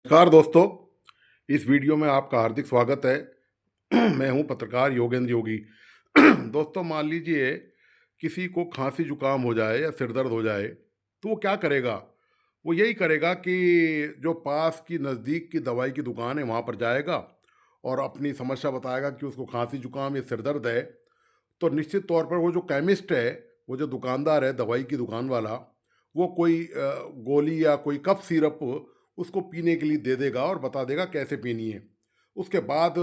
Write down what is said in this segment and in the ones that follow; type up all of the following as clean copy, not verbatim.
नमस्कार दोस्तों, इस वीडियो में आपका हार्दिक स्वागत है। मैं हूं पत्रकार योगेंद्र योगी। दोस्तों, मान लीजिए किसी को खांसी जुकाम हो जाए या सिर दर्द हो जाए तो वो क्या करेगा? वो यही करेगा कि जो पास की नज़दीक की दवाई की दुकान है वहाँ पर जाएगा और अपनी समस्या बताएगा कि उसको खांसी जुकाम या सिर दर्द है। तो निश्चित तौर पर वो जो केमिस्ट है, वो जो दुकानदार है दवाई की दुकान वाला, वो कोई गोली या कोई कफ सिरप उसको पीने के लिए दे देगा और बता देगा कैसे पीनी है। उसके बाद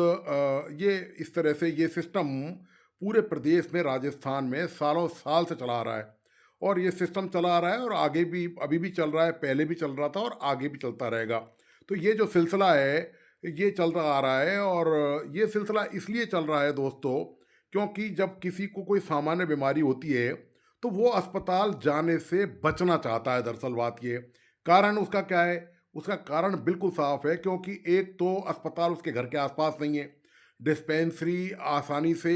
ये इस तरह से ये सिस्टम पूरे प्रदेश में, राजस्थान में सालों साल से चला आ रहा है और ये सिस्टम चला आ रहा है और आगे भी, अभी भी चल रहा है, पहले भी चल रहा था और आगे भी चलता रहेगा। तो ये जो सिलसिला है, ये चलता आ रहा है और ये सिलसिला इसलिए चल रहा है दोस्तों, क्योंकि जब किसी को कोई सामान्य बीमारी होती है तो वो अस्पताल जाने से बचना चाहता है। दरअसल बात ये, कारण उसका क्या है? उसका कारण बिल्कुल साफ है, क्योंकि एक तो अस्पताल उसके घर के आसपास नहीं है, डिस्पेंसरी आसानी से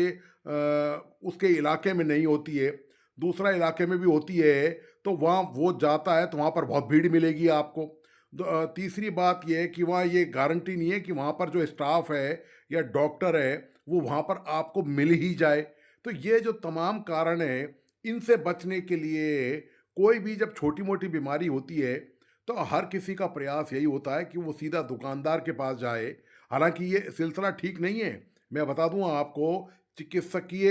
उसके इलाके में नहीं होती है, दूसरा इलाके में भी होती है तो वहाँ वो जाता है तो वहाँ पर बहुत भीड़ मिलेगी आपको। तीसरी बात ये है कि वहाँ ये गारंटी नहीं है कि वहाँ पर जो स्टाफ है या डॉक्टर है वो वहाँ पर आपको मिल ही जाए। तो ये जो तमाम कारण हैं, इनसे बचने के लिए कोई भी जब छोटी मोटी बीमारी होती है तो हर किसी का प्रयास यही होता है कि वो सीधा दुकानदार के पास जाए। हालांकि ये सिलसिला ठीक नहीं है, मैं बता दूं आपको। चिकित्सकीय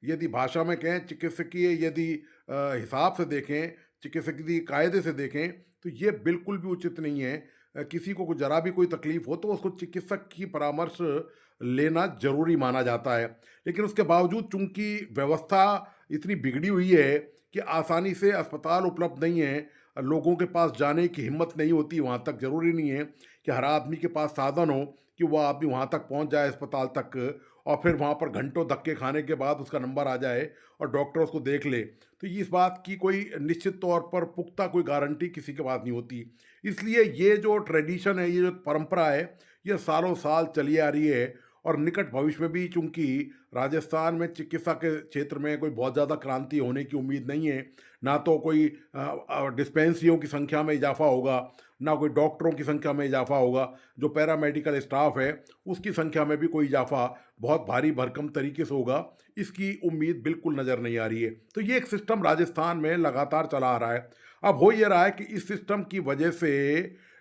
यदि भाषा में कहें, चिकित्सकीय यदि हिसाब से देखें, चिकित्सकीय कायदे से देखें तो ये बिल्कुल भी उचित नहीं है। किसी को जरा भी कोई तकलीफ हो तो उसको चिकित्सक की परामर्श लेना जरूरी माना जाता है। लेकिन उसके बावजूद चूंकि व्यवस्था इतनी बिगड़ी हुई है कि आसानी से अस्पताल उपलब्ध नहीं है, लोगों के पास जाने की हिम्मत नहीं होती वहाँ तक। ज़रूरी नहीं है कि हर आदमी के पास साधन हो कि वह आदमी वहाँ तक पहुँच जाए अस्पताल तक और फिर वहाँ पर घंटों धक्के खाने के बाद उसका नंबर आ जाए और डॉक्टर उसको देख ले। तो इस बात की कोई निश्चित तौर पर पुख्ता कोई गारंटी किसी के पास नहीं होती। इसलिए ये जो ट्रेडिशन है, ये जो परंपरा है, ये सालों साल चली आ रही है और निकट भविष्य में भी, चूंकि राजस्थान में चिकित्सा के क्षेत्र में कोई बहुत ज़्यादा क्रांति होने की उम्मीद नहीं है। ना तो कोई डिस्पेंसरियों की संख्या में इजाफा होगा, ना कोई डॉक्टरों की संख्या में इजाफा होगा, जो पैरामेडिकल स्टाफ है उसकी संख्या में भी कोई इजाफा बहुत भारी भरकम तरीके से होगा, इसकी उम्मीद बिल्कुल नज़र नहीं आ रही है। तो ये एक सिस्टम राजस्थान में लगातार चला आ रहा है। अब हो ये रहा है कि इस सिस्टम की वजह से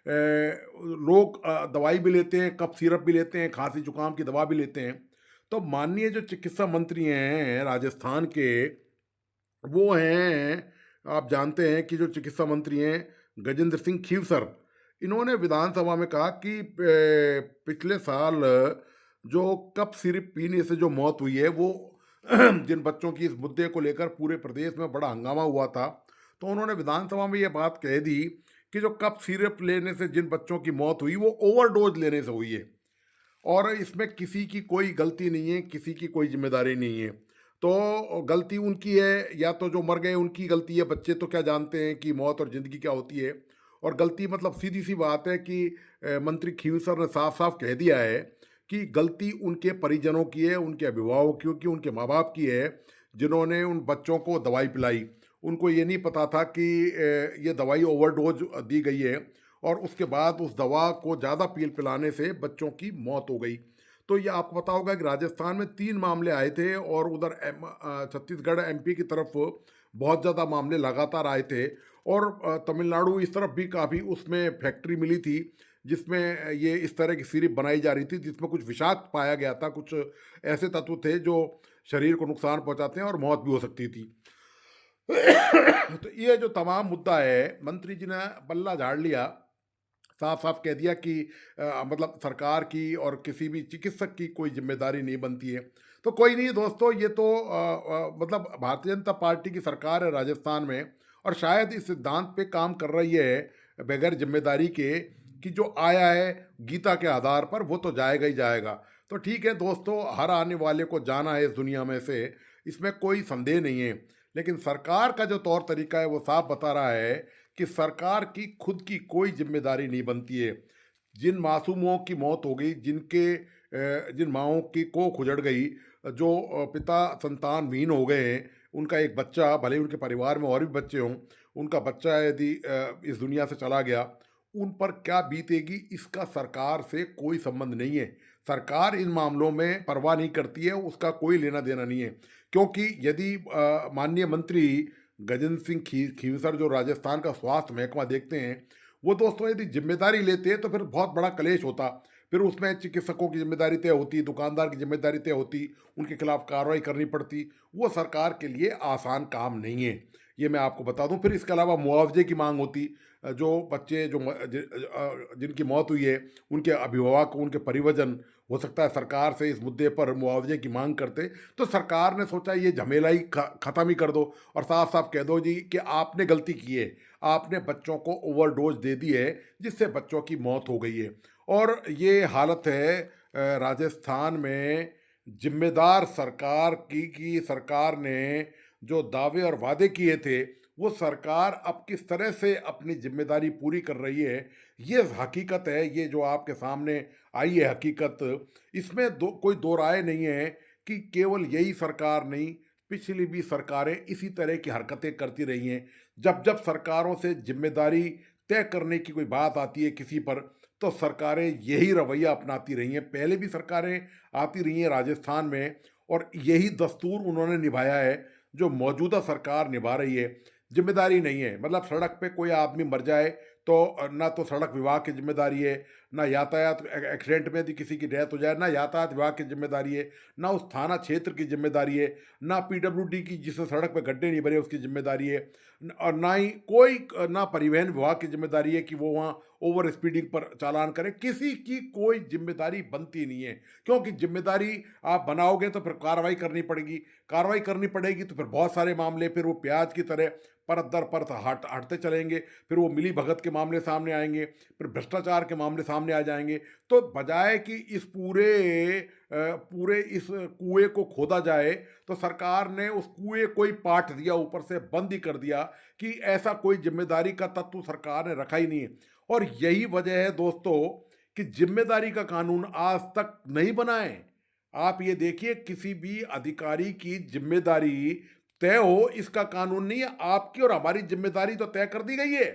लोग दवाई भी लेते हैं, कफ सिरप भी लेते हैं, खांसी जुकाम की दवा भी लेते हैं। तो माननीय जो चिकित्सा मंत्री हैं राजस्थान के, वो हैं, आप जानते हैं कि जो चिकित्सा मंत्री हैं गजेंद्र सिंह खीवसर, इन्होंने विधानसभा में कहा कि पिछले साल जो कप सिरप पीने से जो मौत हुई है वो जिन बच्चों की, इस मुद्दे को लेकर पूरे प्रदेश में बड़ा हंगामा हुआ था, तो उन्होंने विधानसभा में ये बात कह दी कि जो कप सिरप लेने से जिन बच्चों की मौत हुई वो ओवरडोज लेने से हुई है और इसमें किसी की कोई गलती नहीं है, किसी की कोई जिम्मेदारी नहीं है। तो गलती उनकी है, या तो जो मर गए उनकी गलती है, बच्चे तो क्या जानते हैं कि मौत और ज़िंदगी क्या होती है। और गलती मतलब सीधी सी बात है कि मंत्री खींवसर ने साफ साफ कह दिया है कि गलती उनके परिजनों की है, उनके अभिभावकों की, उनके माँ बाप की है, जिन्होंने उन बच्चों को दवाई पिलाई। उनको ये नहीं पता था कि ये दवाई ओवरडोज दी गई है और उसके बाद उस दवा को ज़्यादा पिलाने से बच्चों की मौत हो गई। तो ये आपको पता होगा कि राजस्थान में 3 मामले आए थे और उधर छत्तीसगढ़, एमपी की तरफ बहुत ज़्यादा मामले लगातार आए थे और तमिलनाडु इस तरफ भी काफ़ी उसमें फैक्ट्री मिली थी जिसमें ये इस तरह की सिरप बनाई जा रही थी, जिसमें कुछ विषाक्त पाया गया था, कुछ ऐसे तत्व थे जो शरीर को नुकसान पहुंचाते हैं और मौत भी हो सकती थी। तो ये जो तमाम मुद्दा है, मंत्री जी ने बल्ला झाड़ लिया, साफ साफ कह दिया कि मतलब सरकार की और किसी भी चिकित्सक की कोई जिम्मेदारी नहीं बनती है। तो कोई नहीं दोस्तों, ये तो मतलब भारतीय जनता पार्टी की सरकार है राजस्थान में और शायद इस सिद्धांत पे काम कर रही है बगैर जिम्मेदारी के कि जो आया है गीता के आधार पर वो तो जाएगा ही जाएगा। तो ठीक है दोस्तों, हर आने वाले को जाना है इस दुनिया में से, इसमें कोई संदेह नहीं है। लेकिन सरकार का जो तौर तरीका है वो साफ बता रहा है कि सरकार की खुद की कोई जिम्मेदारी नहीं बनती है। जिन मासूमों की मौत हो गई, जिन माओं की कोख उजड़ गई, जो पिता संतानहीन हो गए हैं, उनका एक बच्चा, भले ही उनके परिवार में और भी बच्चे हों, उनका बच्चा यदि इस दुनिया से चला गया, उन पर क्या बीतेगी इसका सरकार से कोई संबंध नहीं है। सरकार इन मामलों में परवाह नहीं करती है, उसका कोई लेना देना नहीं है। क्योंकि यदि माननीय मंत्री गजेंद्र सिंह खींवसर जो राजस्थान का स्वास्थ्य महकमा देखते हैं, वो दोस्तों यदि जिम्मेदारी लेते हैं तो फिर बहुत बड़ा कलेश होता। फिर उसमें चिकित्सकों की जिम्मेदारी तय होती, दुकानदार की जिम्मेदारी तय होती, उनके खिलाफ कार्रवाई करनी पड़ती। वो सरकार के लिए आसान काम नहीं है, ये मैं आपको बता दूं। फिर इसके अलावा मुआवजे की मांग होती। जो बच्चे जिनकी मौत हुई है, उनके अभिभावक, उनके परिवारजन हो सकता है सरकार से इस मुद्दे पर मुआवजे की मांग करते। तो सरकार ने सोचा ये झमेला ही ख़त्म ही कर दो और साफ साफ कह दो जी कि आपने गलती की है, आपने बच्चों को ओवरडोज दे दी है जिससे बच्चों की मौत हो गई है। और ये हालत है राजस्थान में जिम्मेदार सरकार की सरकार ने जो दावे और वादे किए थे, वो सरकार अब किस तरह से अपनी जिम्मेदारी पूरी कर रही है, ये हकीकत है। ये जो आपके सामने आई है हकीकत, इसमें कोई दो राय नहीं है कि केवल यही सरकार नहीं, पिछली भी सरकारें इसी तरह की हरकतें करती रही हैं। जब जब सरकारों से जिम्मेदारी तय करने की कोई बात आती है किसी पर, तो सरकारें यही रवैया अपनाती रही हैं। पहले भी सरकारें आती रही हैं राजस्थान में और यही दस्तूर उन्होंने निभाया है जो मौजूदा सरकार निभा रही है। जिम्मेदारी नहीं है, मतलब सड़क पे कोई आदमी मर जाए तो ना तो सड़क विभाग की जिम्मेदारी है, ना यातायात एक्सीडेंट में यदि किसी की डेथ हो जाए ना यातायात विभाग की जिम्मेदारी है, ना उस थाना क्षेत्र की जिम्मेदारी है, ना पीडब्ल्यूडी की जिससे सड़क पे गड्ढे नहीं भरे उसकी जिम्मेदारी है, और ना ही कोई ना परिवहन विभाग की जिम्मेदारी है कि वो वहाँ ओवर स्पीडिंग पर चालान करे। किसी की कोई जिम्मेदारी बनती नहीं है, क्योंकि जिम्मेदारी आप बनाओगे तो फिर कार्रवाई करनी पड़ेगी, कार्रवाई करनी पड़ेगी तो फिर बहुत सारे मामले फिर वो प्याज की तरह परत दर परत हटते चलेंगे। फिर वो मिली भगत के मामले सामने आएंगे, फिर भ्रष्टाचार के मामले सामने आ जाएंगे। तो बजाय कि इस पूरे इस कुएं को खोदा जाए, तो सरकार ने उस कुएं को ही पाट दिया, ऊपर से बंद ही कर दिया कि ऐसा कोई जिम्मेदारी का तत्व सरकार ने रखा ही नहीं है। और यही वजह है दोस्तों कि जिम्मेदारी का कानून आज तक नहीं बना है। आप ये देखिए, किसी भी अधिकारी की जिम्मेदारी तय हो इसका कानून नहीं है। आपकी और हमारी जिम्मेदारी तो तय कर दी गई है।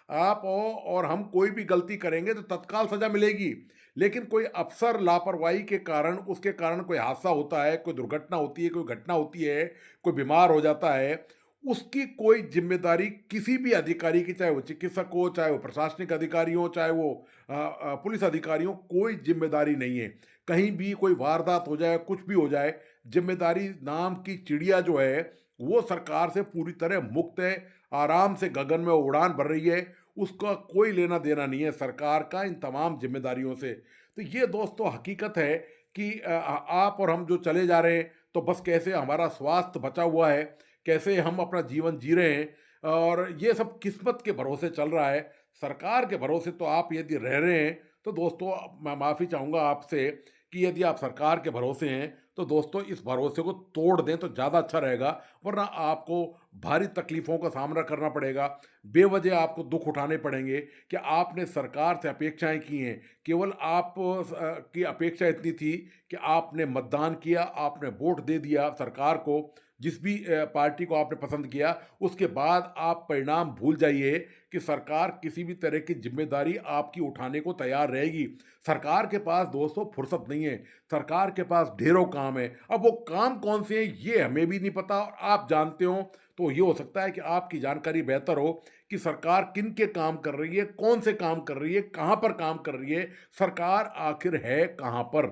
आप और हम कोई भी गलती करेंगे तो तत्काल सजा मिलेगी, लेकिन कोई अफसर लापरवाही के कारण, उसके कारण कोई हादसा होता है, कोई दुर्घटना होती है, कोई घटना होती है, कोई बीमार हो जाता है, उसकी कोई जिम्मेदारी किसी भी अधिकारी की, चाहे वो चिकित्सक हो, चाहे वो प्रशासनिक अधिकारी हो, चाहे वो पुलिस अधिकारी हो, कोई जिम्मेदारी नहीं है। कहीं भी कोई वारदात हो जाए, कुछ भी हो जाए, जिम्मेदारी नाम की चिड़िया जो है वो सरकार से पूरी तरह मुक्त है, आराम से गगन में उड़ान भर रही है। उसका कोई लेना देना नहीं है सरकार का इन तमाम जिम्मेदारियों से। तो ये दोस्तों हकीकत है कि आप और हम जो चले जा रहे हैं, तो बस कैसे हमारा स्वास्थ्य बचा हुआ है, कैसे हम अपना जीवन जी रहे हैं, और ये सब किस्मत के भरोसे चल रहा है। सरकार के भरोसे तो आप यदि रह रहे हैं, तो दोस्तों मैं माफ़ी चाहूँगा आपसे कि यदि आप सरकार के भरोसे हैं, तो दोस्तों इस भरोसे को तोड़ दें तो ज़्यादा अच्छा रहेगा। वरना आपको भारी तकलीफ़ों का सामना करना पड़ेगा, बेवजह आपको दुख उठाने पड़ेंगे कि आपने सरकार से अपेक्षाएं की हैं। केवल आप की अपेक्षा इतनी थी कि आपने मतदान किया, आपने वोट दे दिया सरकार को, जिस भी पार्टी को आपने पसंद किया, उसके बाद आप परिणाम भूल जाइए कि सरकार किसी भी तरह की जिम्मेदारी आपकी उठाने को तैयार रहेगी। सरकार के पास दोस्तों फुर्सत नहीं है, सरकार के पास ढेरों काम है। अब वो काम कौन से हैं ये हमें भी नहीं पता, और आप जानते हो तो ये हो सकता है कि आपकी जानकारी बेहतर हो कि सरकार किन के काम कर रही है, कौन से काम कर रही है, कहाँ पर काम कर रही है, सरकार आखिर है कहाँ पर।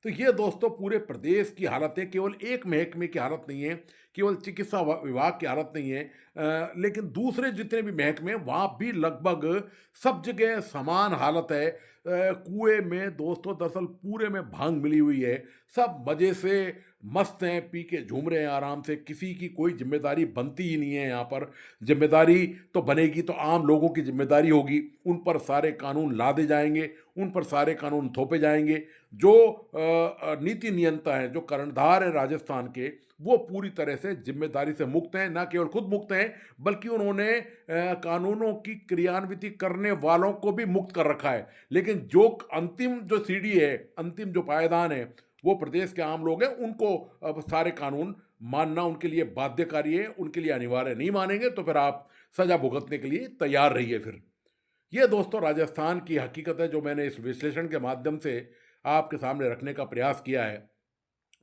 तो ये दोस्तों पूरे प्रदेश की हालत है, केवल एक महकमे की हालत नहीं है, केवल चिकित्सा विभाग की हालत नहीं है, लेकिन दूसरे जितने भी महकमे हैं वहाँ भी लगभग सब जगह समान हालत है। कुएं में दोस्तों दरअसल पूरे में भांग मिली हुई है, सब मज़े से मस्त हैं, पी के झूम रहे हैं आराम से, किसी की कोई जिम्मेदारी बनती ही नहीं है। यहाँ पर जिम्मेदारी तो बनेगी तो आम लोगों की जिम्मेदारी होगी, उन पर सारे कानून लादे जाएंगे, उन पर सारे कानून थोपे जाएंगे। जो नीति नियंता हैं, जो कर्णधार हैं राजस्थान के, वो पूरी तरह से जिम्मेदारी से मुक्त हैं। न केवल खुद मुक्त हैं, बल्कि उन्होंने कानूनों की क्रियान्विति करने वालों को भी मुक्त कर रखा है। लेकिन जो अंतिम जो सीढ़ी है, अंतिम जो पायदान है, वो प्रदेश के आम लोग हैं, उनको अब सारे कानून मानना उनके लिए बाध्यकारी है, उनके लिए अनिवार्य नहीं मानेंगे तो फिर आप सजा भुगतने के लिए तैयार रहिए फिर। ये दोस्तों राजस्थान की हकीकत है जो मैंने इस विश्लेषण के माध्यम से आपके सामने रखने का प्रयास किया है।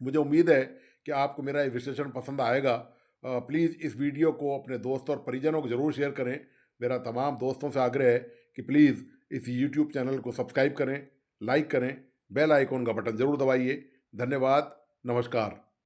मुझे उम्मीद है कि आपको मेरा ये विश्लेषण पसंद आएगा। प्लीज़ इस वीडियो को अपने दोस्तों और परिजनों को ज़रूर शेयर करें। मेरा तमाम दोस्तों से आग्रह है कि प्लीज़ इस यूट्यूब चैनल को सब्सक्राइब करें, लाइक करें, बेल आइकॉन का बटन ज़रूर दबाइए। धन्यवाद, नमस्कार।